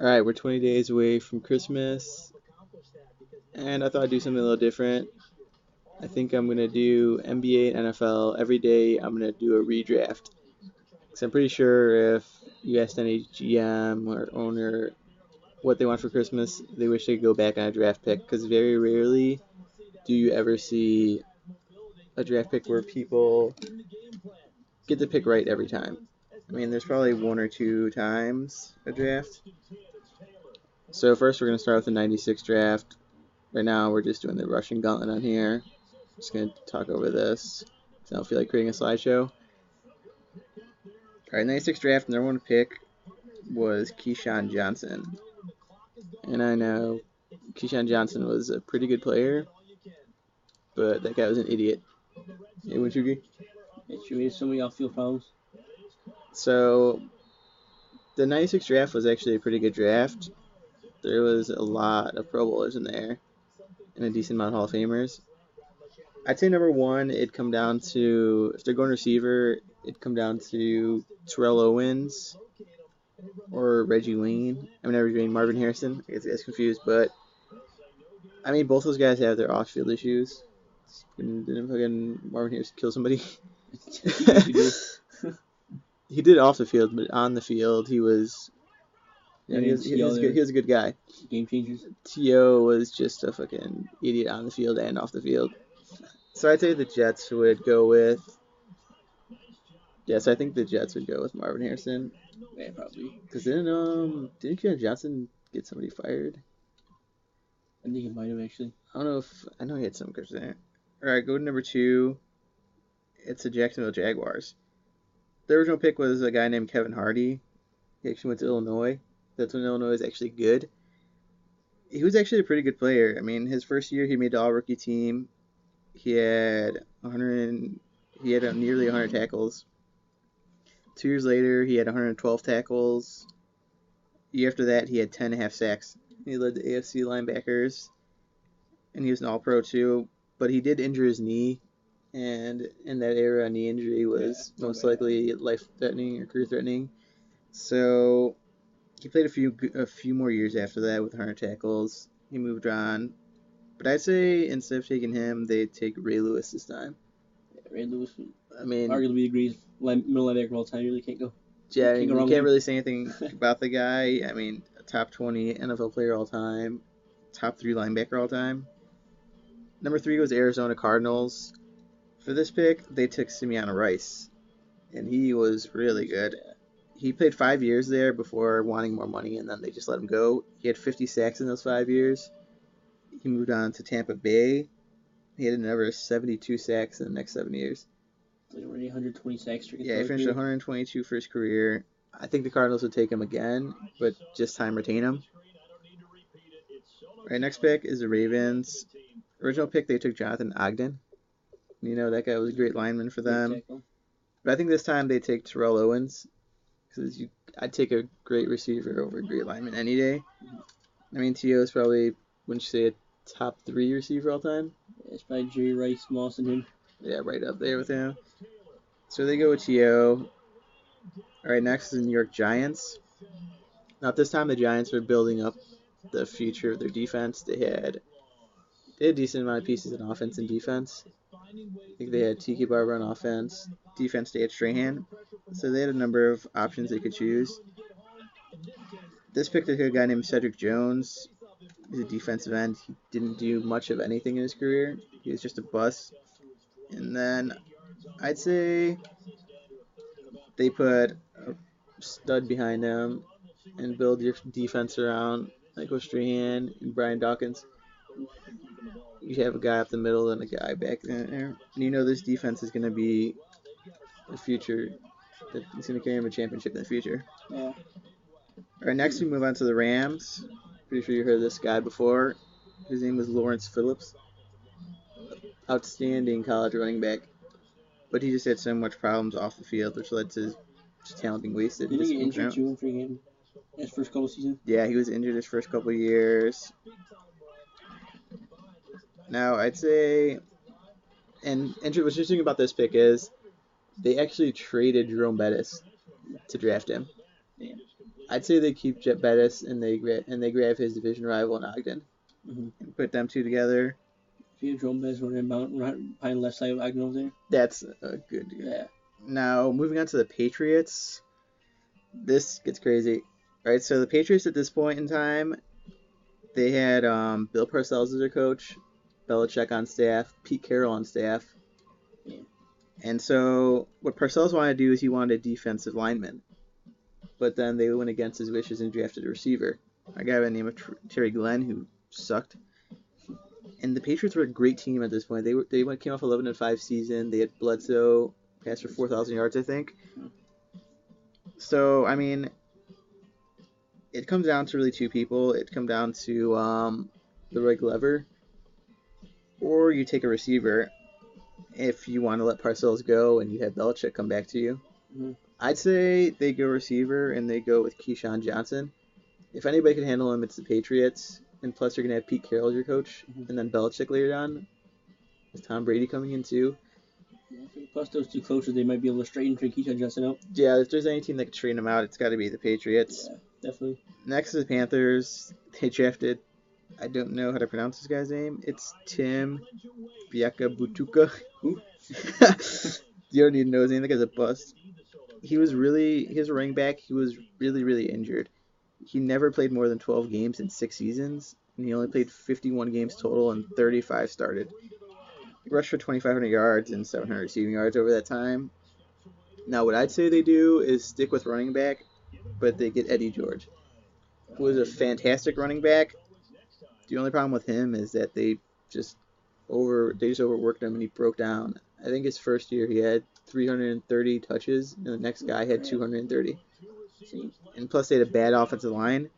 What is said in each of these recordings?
Alright, we're 20 days away from Christmas, and I thought I'd do something a little different. I think I'm going to do NBA and NFL every day. I'm going to do a redraft. Because I'm pretty sure if you asked any GM or owner what they want for Christmas, they wish they could go back on a draft pick. Because very rarely do you ever see a draft pick where people get the pick right every time. I mean, there's probably one or two times a draft. So first we're going to start with the 96 draft. Right now we're just doing the Russian gauntlet on here. Just going to talk over this. So I don't feel like creating a slideshow. Alright, 96 draft, number one pick was Keyshawn Johnson. And I know Keyshawn Johnson was a pretty good player, but that guy was an idiot. Yeah, wouldn't you agree? It's true. He has so many off-field problems. So the 96 draft was actually a pretty good draft. There was a lot of Pro Bowlers in there and a decent amount of Hall of Famers. I'd say number one, it'd come down to, if they're going receiver, it'd come down to Terrell Owens or Reggie Wayne. I mean, Reggie Wayne, Marvin Harrison. I get confused, but I mean, both those guys have their off-field issues. Didn't fucking Marvin Harrison kill somebody? He did off the field, but on the field, he was. Yeah, he was a good guy. Game changers. T.O. was just a fucking idiot on the field and off the field. So I'd say the Jets would go with. Yes, I think the Jets would go with Marvin Harrison. Yeah, probably. Because didn't Keanu Johnson get somebody fired? I think he might have actually. I don't know if I know he had some good there. All right, go to number two. It's the Jacksonville Jaguars. The original pick was a guy named Kevin Hardy. He actually went to Illinois. That's when Illinois was actually good. He was actually a pretty good player. I mean, his first year he made the All-Rookie team. He had nearly 100 tackles. 2 years later, he had 112 tackles. The year after that, he had 10.5 sacks. He led the AFC linebackers, and he was an All-Pro too. But he did injure his knee, and in that era, a knee injury was most likely life-threatening or career-threatening. So he played a few more years after that with 100 tackles. He moved on. But I'd say instead of taking him, they'd take Ray Lewis this time. Yeah, Ray Lewis. I mean, arguably the greatest middle linebacker of all time. You really can't go. Yeah, I mean, you can't really say anything about the guy. I mean, a top 20 NFL player all time, top 3 linebacker all time. Number 3 was Arizona Cardinals. For this pick, they took Simeon Rice, and he was really good. He played 5 years there before wanting more money, and then they just let him go. He had 50 sacks in those 5 years. He moved on to Tampa Bay. He had another 72 sacks in the next 7 years. Like already 120 sacks. Yeah, he finished 122 for his career. I think the Cardinals would take him again, but just time retain him. All right, next pick is the Ravens. Original pick, they took Jonathan Ogden. You know, that guy was a great lineman for them. But I think this time they take Terrell Owens. Because I'd take a great receiver over a great lineman any day. I mean, T.O. is probably, wouldn't you say, a top 3 receiver all time? Yeah, it's probably Jerry Rice, Moss, and him. Yeah, right up there with him. So they go with T.O. All right, next is the New York Giants. Now, at this time, the Giants were building up the future of their defense. They had a decent amount of pieces in offense and defense. I think they had Tiki Barber on offense. Defense, they had Strahan. So they had a number of options they could choose. This pick took a guy named Cedric Jones. He's a defensive end. He didn't do much of anything in his career. He was just a bust. And then I'd say they put a stud behind him and build your defense around Michael Strahan and Brian Dawkins. You have a guy up the middle and a guy back there. And you know this defense is going to be the future. It's going to carry him a championship in the future. Yeah. All right, next we move on to the Rams. Pretty sure you heard this guy before. His name was Lawrence Phillips. Outstanding college running back. But he just had so much problems off the field, which led to his talent being wasted. Did he get injured too for him his first couple seasons? Yeah, he was injured his first couple years. Now, I'd say, and what's interesting about this pick is they actually traded Jerome Bettis to draft him. Damn. I'd say they keep Jet Bettis and they grab his division rival in Ogden and put them two together. If you have Jerome Bettis running behind left side of Ogden over there. That's a good. Yeah. Now moving on to the Patriots. This gets crazy. All right, so the Patriots at this point in time, they had Bill Parcells as their coach, Belichick on staff, Pete Carroll on staff. Yeah. And so what Parcells wanted to do is he wanted a defensive lineman. But then they went against his wishes and drafted a receiver. A guy by the name of Terry Glenn who sucked. And the Patriots were a great team at this point. They came off 11-5 season. They had Bledsoe, passed for 4,000 yards, I think. So, I mean, it comes down to really two people. It comes down to Leroy Glover, or you take a receiver if you want to let Parcells go and you have Belichick come back to you. I'd say they go receiver and they go with Keyshawn Johnson. If anybody can handle him, it's the Patriots. And plus, you're going to have Pete Carroll as your coach, and then Belichick later on. With Tom Brady coming in too. Plus those two coaches, they might be able to straighten Keyshawn Johnson out. Yeah, if there's any team that can straighten him out, it's got to be the Patriots. Yeah, definitely. Next is the Panthers. They drafted, I don't know how to pronounce this guy's name. It's Tim Biakabutuka. Who? You don't even know his name. That guy's a bust. He was a running back. He was really, really injured. He never played more than 12 games in 6 seasons, and he only played 51 games total and 35 started. He rushed for 2,500 yards and 700 receiving yards over that time. Now, what I'd say they do is stick with running back, but they get Eddie George, who is a fantastic running back. The only problem with him is that they just overworked him and he broke down. I think his first year he had 330 touches, and the next guy had 230. And plus they had a bad offensive line.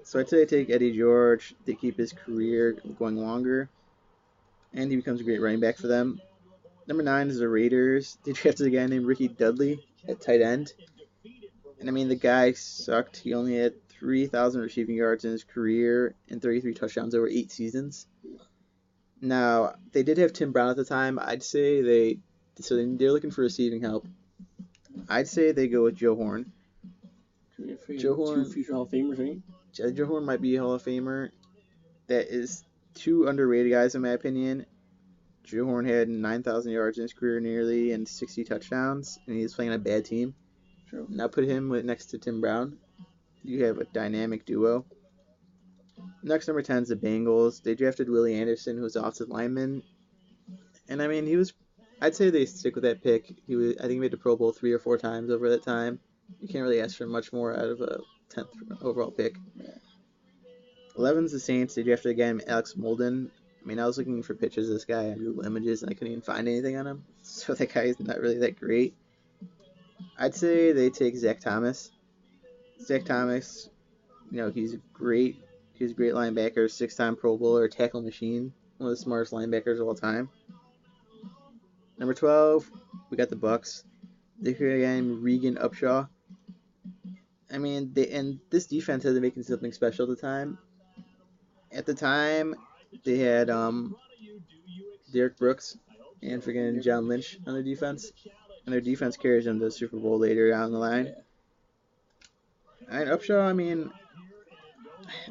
So I'd say they take Eddie George, they keep his career going longer, and he becomes a great running back for them. Number 9 is the Raiders. They drafted a guy named Ricky Dudley at tight end. And I mean, the guy sucked. He only had 3,000 receiving yards in his career and 33 touchdowns over 8 seasons. Now, they did have Tim Brown at the time. I'd say they're looking for receiving help. I'd say they go with Joe Horn. Joe Horn, 2 future Hall of Famers, right? Joe Horn might be a Hall of Famer. That is 2 underrated guys in my opinion. Joe Horn had 9,000 yards in his career nearly and 60 touchdowns, and he was playing on a bad team. True. Now put him next to Tim Brown. You have a dynamic duo. Next, number 10 is the Bengals. They drafted Willie Anderson, who was an offensive lineman. And I mean, I'd say they stick with that pick. I think he made the Pro Bowl 3 or 4 times over that time. You can't really ask for much more out of a 10th overall pick. 11 is the Saints. They drafted a guy named Alex Molden. I mean, I was looking for pictures of this guy on Google Images, and I couldn't even find anything on him. So that guy is not really that great. I'd say they take Zach Thomas. Zach Thomas, he's a great linebacker, 6-time Pro Bowler, tackle machine, one of the smartest linebackers of all time. Number 12, we got the Bucks. They created a guy named Regan Upshaw. I mean, this defense hasn't making something special at the time. At the time, they had Derek Brooks and freaking John Lynch on their defense. And their defense carries them to the Super Bowl later down the line. And Upshaw, I mean,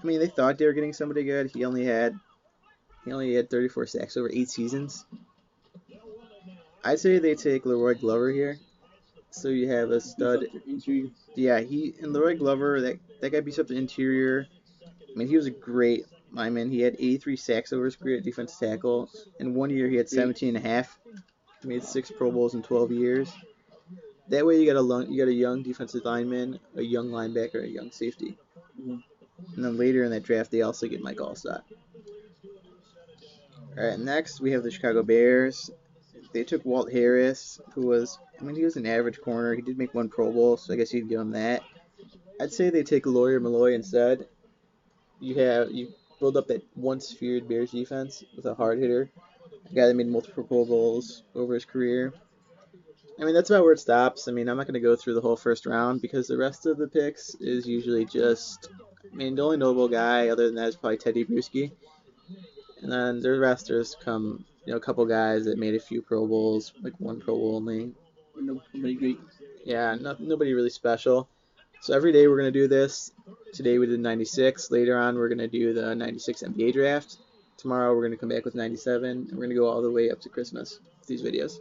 they thought they were getting somebody good. He only had 34 sacks over 8 seasons. I'd say they take Leroy Glover here. So you have a stud. Yeah, and Leroy Glover, that guy beats up the interior. I mean, he was a great lineman. He had 83 sacks over his career at defensive tackle. In 1 year, he had 17 and a half. He made 6 Pro Bowls in 12 years. That way, you got a young defensive lineman, a young linebacker, a young safety. And then later in that draft, they also get Mike Allstott. All right, next we have the Chicago Bears. They took Walt Harris, he was an average corner. He did make 1 Pro Bowl, so I guess you could give him that. I'd say they take Lawyer Malloy instead. You build up that once feared Bears defense with a hard hitter, a guy that made multiple Pro Bowls over his career. I mean, that's about where it stops. I mean, I'm not going to go through the whole first round because the rest of the picks is usually just, the only notable guy other than that is probably Teddy Bruschi. And then the rest come, a couple guys that made a few Pro Bowls, like 1 Pro Bowl only. Nobody great. Yeah, nobody really special. So every day we're going to do this. Today we did 96. Later on we're going to do the 96 NBA draft. Tomorrow we're going to come back with 97, and we're going to go all the way up to Christmas with these videos.